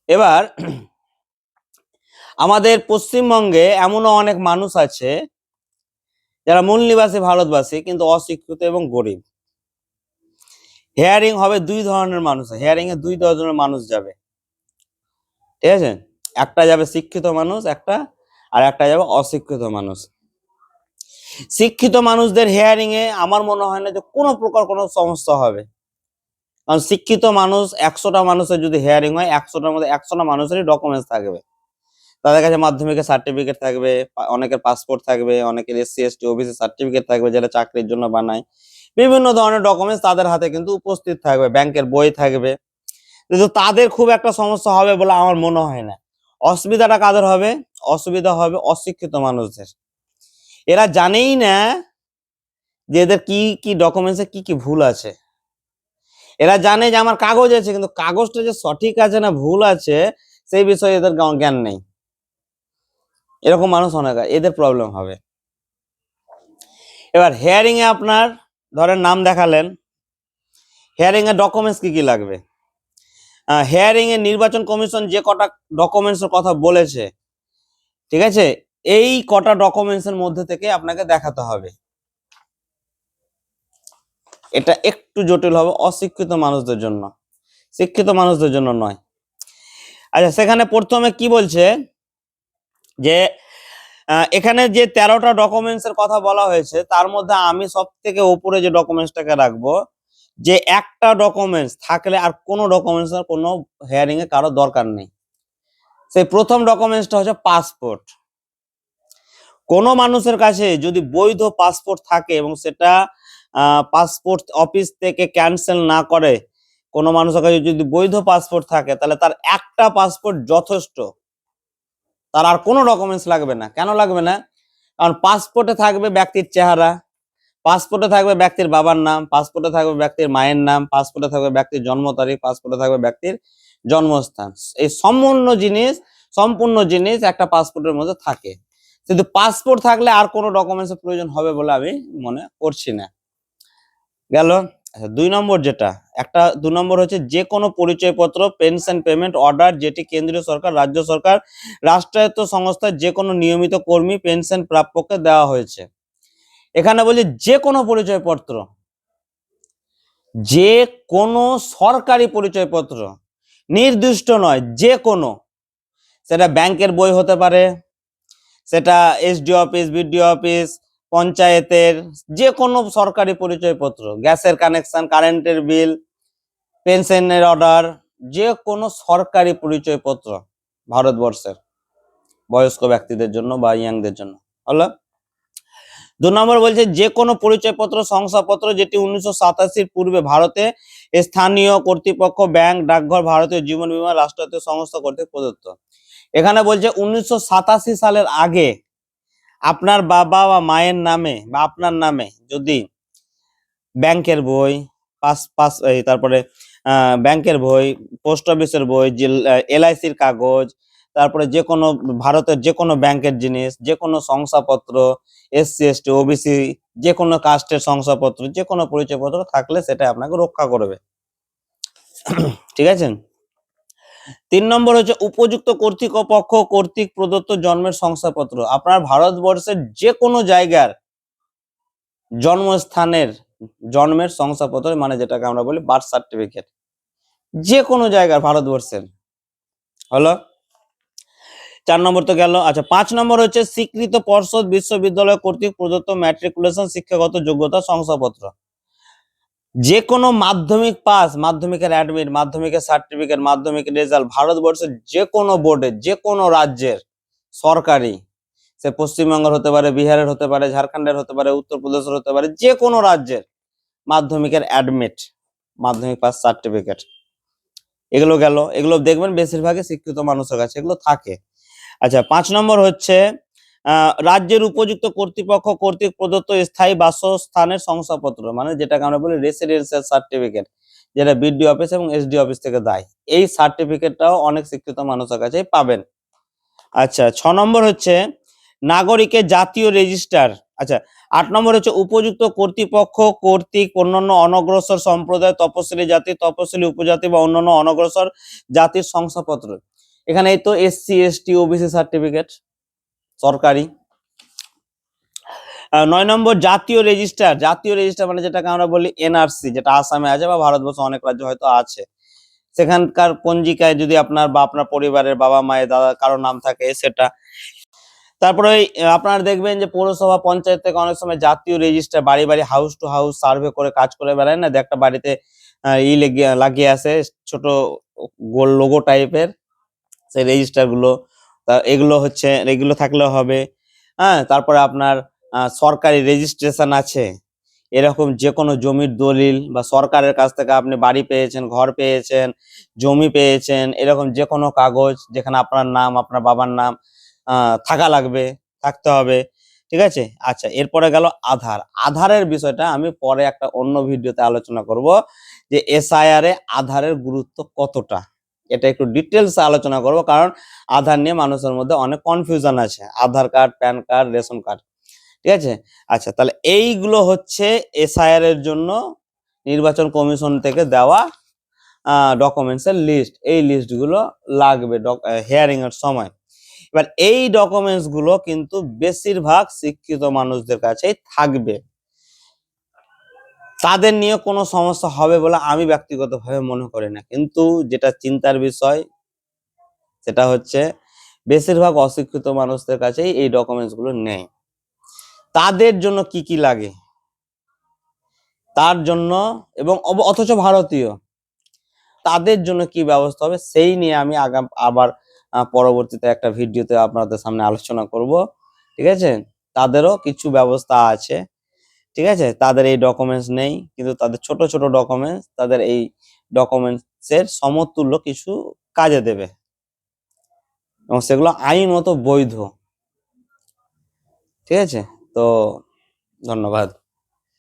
এবার আমাদের পশ্চিমবঙ্গে এমনও অনেক মানুষ আছে যারা মূল নিবাসী ভারতবাসী কিন্তু অশিক্ষিত এবং গরিব। হেয়ারিং হবে দুই ধরনের মানুষ, হেয়ারিং এ দুই ধরনের মানুষ যাবে, ঠিক আছে? একটা যাবে শিক্ষিত মানুষ, একটা যাবে অশিক্ষিত মানুষ। শিক্ষিত মানুষদের হেয়ারিং এ আমার মনে হয় না যে কোনো প্রকার কোনো সমস্যা হবে, কারণ শিক্ষিত মানুষ 100টা মানুষের যদি হেয়ারিং হয় 100টার মধ্যে 100টা মানুষেরই ডকুমেন্টস থাকবে। তাদের কাছে মাধ্যমিকের সার্টিফিকেট থাকবে, অনেকের পাসপোর্ট থাকবে, অনেকের এসসি এসটি ওবিসি সার্টিফিকেট থাকবে যেটা চাকরির জন্য বানায়, বিভিন্ন ধরনের ডকুমেন্টস তাদের হাতে কিন্তু উপস্থিত থাকবে, ব্যাংকের বই থাকবে। কিন্তু তাদের খুব একটা সমস্যা হবে বলে আমার মনে হয় না। অসুবিধাটা কাদের হবে? অসুবিধা হবে অশিক্ষিত মানুষদের। এরা জানেই না যে এদের কি কি ডকুমেন্টসে কি কি ভুল আছে। এরা জানে যে আমার কাগজ আছে, কিন্তু কাগজটা যে সঠিক আছে না ভুল আছে সেই বিষয়ে এদের জ্ঞান নেই। এরকম মানুষ অনেক, এদের প্রবলেম হবে। এবার হেয়ারিং এ আপনার ধরেন নাম দেখালেন, হেয়ারিং এর ডকুমেন্টস কি কি লাগবে? হেয়ারিং এ নির্বাচন কমিশন যে কটা ডকুমেন্টস এর কথা বলেছে, ঠিক আছে, এই কটা ডকুমেন্টস এর মধ্যে থেকে আপনাকে দেখাতে হবে। এটা একটু জটিল হবে অশিক্ষিত মানুষদের জন্য, শিক্ষিত মানুষদের জন্য নয়। আচ্ছা, সেখানে প্রথমে কি বলছে যে এখানে যে 13টা ডকুমেন্টস এর কথা বলা হয়েছে তার মধ্যে আমি সব থেকে উপরে যে ডকুমেন্টসটাকে রাখবো, যে একটা ডকুমেন্টস থাকলে আর কোনো ডকুমেন্টস এর কোনো হেয়ারিং এ কারো দরকার নেই। সেই প্রথম ডকুমেন্টসটা হচ্ছে পাসপোর্ট। কোনো মানুষের কাছে যদি বৈধ পাসপোর্ট থাকে এবং সেটা পাসপোর্ট অফিস থেকে ক্যান্সেল না করে, কোনো মানুষের কাছে যদি বৈধ পাসপোর্ট থাকে তাহলে তার একটা পাসপোর্ট যথেষ্ট, তার আর কোনো ডকুমেন্টস লাগবে না। কেন লাগবে না? কারণ পাসপোর্টে থাকবে ব্যক্তির চেহারা, পাসপোর্টে থাকবে ব্যক্তির বাবার নাম, পাসপোর্টে থাকবে ব্যক্তির মায়ের নাম, পাসপোর্টে থাকবে ব্যক্তির জন্ম তারিখ, পাসপোর্টে থাকবে ব্যক্তির জন্মস্থান। এই সম্পূর্ণ জিনিস একটা পাসপোর্টের মধ্যে থাকে। কিন্তু পাসপোর্ট থাকলে আর কোনো ডকুমেন্টস এর প্রয়োজন হবে বলে আমি মনে করছি না। গেল। আচ্ছা, 2 নম্বর যেটা, দু নম্বর হচ্ছে যে কোনো পরিচয়পত্র, পেনশন পেমেন্ট অর্ডার যেটি কেন্দ্রীয় সরকার, রাজ্য সরকার, রাষ্ট্রায়ত্ত সংস্থার যে কোনো নিয়মিত কর্মী পেনশন প্রাপককে দেওয়া হয়েছে। এখানে বলি যে কোনো পরিচয়পত্র, যে কোনো সরকারি পরিচয়পত্র, নির্দিষ্ট নয়, যে কোনো, সেটা ব্যাংকের বই হতে পারে, সেটা এসডি অফিস, বিডিও অফিস, পঞ্চায়েতের যে কোনো সরকারি পরিচয়পত্র, গ্যাসের কানেকশন, কারেন্টের বিল, পেনশনের অর্ডার, যে কোনো সরকারি পরিচয়পত্র ভারতবর্ষের বয়স্ক ব্যক্তিদের জন্য বা ইয়াংদের জন্য হলো। 2 নম্বর বলছে যে কোনো পরিচয়পত্র, শংসাপত্র যেটি 1987 পূর্বে ভারতে স্থানীয় কর্তৃপক্ষ, ব্যাংক, ডাকঘর, ভারতীয় জীবন বীমা, রাষ্ট্রায়ত্ত সংস্থা কর্তৃক প্রদত্ত। এখানে বলছে 1987 সালের আগে আপনার বাবা বা মায়ের নামে বা আপনার নামে যদি ব্যাংকের বই, তারপরে ব্যাংকের বই, পোস্ট অফিসের বই, এলআইসির কাগজ, তারপরে যে কোনো ভারতের যে কোনো ব্যাংকের জিনিস, যে কোনো শংসাপত্র, এসসি এসটি ওবিসি যে কোনো কাস্টের শংসাপত্র, যে কোনো পরিচয়পত্র থাকলে সেটা আপনাকে রক্ষা করবে, ঠিক আছে? 3 নম্বর হচ্ছে উপযুক্ত কর্তৃপক্ষ কর্তৃক প্রদত্ত জন্মের শংসাপত্র। আপনার ভারতবর্ষের যে কোনো জায়গার জন্মস্থানের জন্মের শংসাপত্র, মানে যেটাকে আমরা বলি বার্থ সার্টিফিকেট, যে কোনো জায়গার ভারতবর্ষের হলো। 4 নম্বর তো গেল। আচ্ছা, 5 নম্বর হচ্ছে স্বীকৃত পর্ষদ বিশ্ববিদ্যালয় কর্তৃক প্রদত্ত ম্যাট্রিকুলেশন শিক্ষাগত যোগ্যতা শংসাপত্র। যে কোনো মাধ্যমিক পাস, মাধ্যমিকের অ্যাডমিট, মাধ্যমিকের সার্টিফিকেট, মাধ্যমিকের রেজাল্ট, ভারতবর্ষের যে কোনো বোর্ডের, যে কোনো রাজ্যের সরকারি, সে পশ্চিমবঙ্গের হতে পারে, বিহারের হতে পারে, ঝাড়খণ্ডের হতে পারে, উত্তরপ্রদেশের হতে পারে, যে কোনো রাজ্যের মাধ্যমিকের অ্যাডমিট, মাধ্যমিক পাস সার্টিফিকেট, এগুলো গেল। এগুলো দেখবেন বেশিরভাগই শিক্ষিত মানুষের কাছে এগুলো থাকে। আচ্ছা, 5 নম্বর হচ্ছে রাজ্যের উপযুক্ত কর্তৃপক্ষ কর্তৃক প্রদত্ত স্থায়ী বাসস্থানের শংসাপত্র, মানে যেটাকে আমরা বলি রেসিডেন্সিয়াল সার্টিফিকেট, যেটা বিডিও অফিস এবং এসডি অফিস থেকে দেয়। এই সার্টিফিকেটটাও অনেক শিক্ষিত মানুষের কাছে পাবেন। আচ্ছা, 6 নম্বর হচ্ছে নাগরিকের জাতীয় রেজিস্টার। আচ্ছা, 8 নম্বর হচ্ছে উপযুক্ত কর্তৃপক্ষ কর্তৃক অন্যান্য অনগ্রসর সম্প্রদায়, তপশিলি জাতি, তপশিলি উপজাতি বা অন্যান্য অনগ্রসর জাতির শংসাপত্র। এখানে এই তো SC ST OBC সার্টিফিকেট সরকারি। 9 নম্বর জাতীয় রেজিস্টার। জাতীয় রেজিস্টার মানে যেটাকে আমরা বলি NRC, যেটা আসামে আছে বা ভারতবর্ষে অনেক রাজ্য হয়তো আছে। সেখানকার পঞ্জিকায় যদি আপনার বা আপনার পরিবারের বাবা মায়ের দাদা কারোর নাম থাকে সেটা। তারপরে আপনারা দেখবেন যে পৌরসভা পঞ্চায়েত থেকে অনেক সময় জাতীয় রেজিস্টার বাড়ি বাড়ি হাউস টু হাউস সার্ভে করে কাজ করে বেড়ায় না, একটা বাড়িতে লাগিয়ে আসে ছোট গোল লোগো টাইপের সেই রেজিস্টার গুলো। এগুলো থাকলেও হবে। হ্যাঁ, তারপরে আপনার সরকারি রেজিস্ট্রেশন আছে, এরকম যে কোনো জমির দলিল বা সরকারের কাছ থেকে আপনি বাড়ি পেয়েছেন, ঘর পেয়েছেন, জমি পেয়েছেন, এরকম যে কোনো কাগজ যেখানে আপনার নাম আপনার বাবার নাম থাকতে হবে। ঠিক আছে। আচ্ছা, এরপরে গেল আধার। আধারের বিষয়টা আমি পরে একটা অন্য ভিডিওতে আলোচনা করব যে SIR এ আধারের গুরুত্ব কতটা, এটা একটু ডিটেলস আলোচনা করব, কারণ আধার নিয়ে মানুষের মধ্যে অনেক কনফিউশন আছে, Aadhaar card, PAN card, ration card. ঠিক আছে। আচ্ছা, তাহলে এইগুলো হচ্ছে SIR এর জন্য নির্বাচন কমিশন থেকে দেওয়া ডকুমেন্টস এর লিস্ট। এই লিস্ট গুলো লাগবে হিয়ারিং এর সময়। এবার এই ডকুমেন্টস গুলো কিন্তু বেশিরভাগ শিক্ষিত মানুষদের কাছেই থাকবে, তাদের নিয়ে কোনো সমস্যা হবে বলে আমি ব্যক্তিগতভাবে মনে করি না। কিন্তু যেটা চিন্তার বিষয় সেটা হচ্ছে বেশিরভাগ অশিক্ষিত মানুষদের কাছেই এই ডকুমেন্টস গুলো নেই। তাদের জন্য কি কি লাগে তার জন্য, এবং অথচ ভারতীয়, তাদের জন্য কি ব্যবস্থা হবে সেই নিয়ে আমি আবার পরবর্তীতে একটা ভিডিওতে আপনাদের সামনে আলোচনা করব। ঠিক আছে। তাদেরও কিছু ব্যবস্থা আছে। ঠিক আছে। তাদের এই ডকুমেন্টস নেই, কিন্তু তাদের ছোট ছোট ডকুমেন্টস তাদের এই ডকুমেন্টস এর সমতুল্য কিছু কাজে দেবে এবং সেগুলো আইনত বৈধ। ঠিক আছে। তো ধন্যবাদ।